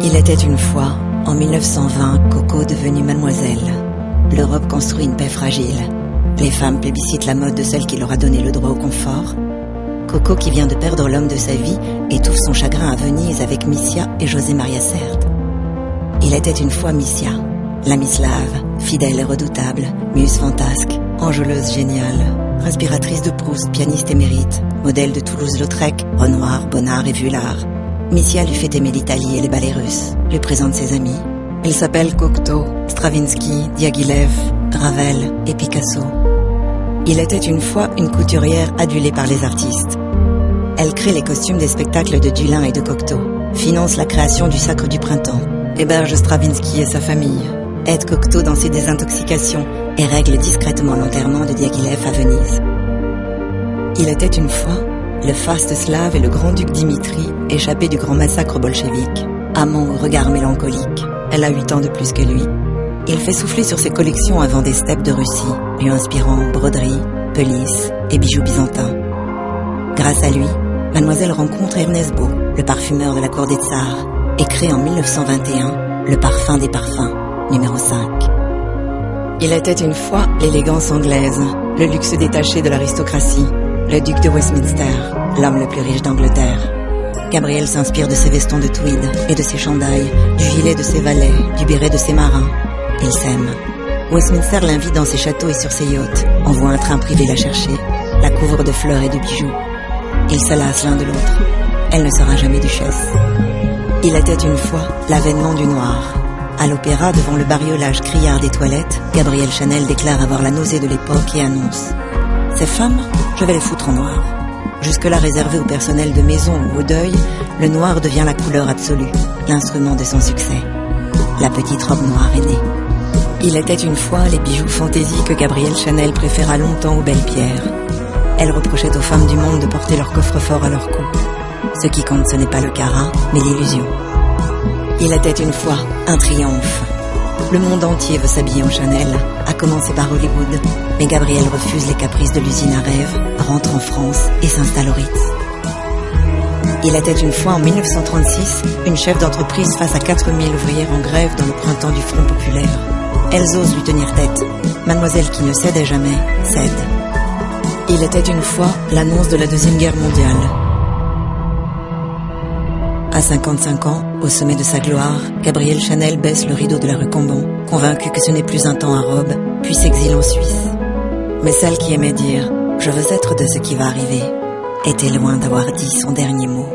Il était une fois, en 1920, Coco devenue mademoiselle. L'Europe construit une paix fragile. Les femmes plébiscitent la mode de celle qui leur a donné le droit au confort. Coco, qui vient de perdre l'homme de sa vie, étouffe son chagrin à Venise avec Missia et José Maria Sert. Il était une fois Missia, la Mislave, fidèle et redoutable, muse fantasque, enjôleuse géniale, respiratrice de Proust, pianiste émérite, modèle de Toulouse-Lautrec, Renoir, Bonnard et Vuillard. Missia lui fait aimer l'Italie et les ballets russes, lui présente ses amis. Elle s'appelle Cocteau, Stravinsky, Diaghilev, Ravel et Picasso. Il était une fois une couturière adulée par les artistes. Elle crée les costumes des spectacles de Dulin et de Cocteau, finance la création du Sacre du Printemps, héberge Stravinsky et sa famille, aide Cocteau dans ses désintoxications et règle discrètement l'enterrement de Diaghilev à Venise. Il était une fois le faste slave et le grand-duc Dimitri, échappé du grand massacre bolchevique, amant au regard mélancolique. Elle a 8 ans de plus que lui. Il fait souffler sur ses collections un vent des steppes de Russie, lui inspirant broderies, pelisses et bijoux byzantins. Grâce à lui, Mademoiselle rencontre Ernest Beau, le parfumeur de la cour des tsars, et crée en 1921 le parfum des parfums, numéro 5. Il était une fois l'élégance anglaise, le luxe détaché de l'aristocratie, le duc de Westminster, l'homme le plus riche d'Angleterre. Gabriel s'inspire de ses vestons de tweed et de ses chandails, du gilet de ses valets, du béret de ses marins. Ils s'aiment. Westminster l'invite dans ses châteaux et sur ses yachts, envoie un train privé la chercher, la couvre de fleurs et de bijoux. Ils se lassent l'un de l'autre. Elle ne sera jamais duchesse. Il était une fois l'avènement du noir. À l'opéra, devant le bariolage criard des toilettes, Gabrielle Chanel déclare avoir la nausée de l'époque et annonce: ces femmes, je vais les foutre en noir. Jusque-là réservé au personnel de maison ou au deuil, le noir devient la couleur absolue, l'instrument de son succès. La petite robe noire est née. Il était une fois les bijoux fantaisie que Gabrielle Chanel préféra longtemps aux belles pierres. Elle reprochait aux femmes du monde de porter leur coffre-fort à leur cou. Ce qui compte, ce n'est pas le carat, mais l'illusion. Il était une fois un triomphe. Le monde entier veut s'habiller en Chanel, à commencer par Hollywood. Mais Gabrielle refuse les caprices de l'usine à rêve, rentre en France et s'installe au Ritz. Il était une fois en 1936, une chef d'entreprise face à 4000 ouvrières en grève dans le printemps du Front populaire. Elles osent lui tenir tête. Mademoiselle qui ne cédait jamais, cède. Il était une fois l'annonce de la Deuxième Guerre mondiale. À 55 ans, au sommet de sa gloire, Gabrielle Chanel baisse le rideau de la rue Cambon, convaincue que ce n'est plus un temps à robe, puis s'exile en Suisse. Mais celle qui aimait dire « Je veux être de ce qui va arriver » était loin d'avoir dit son dernier mot.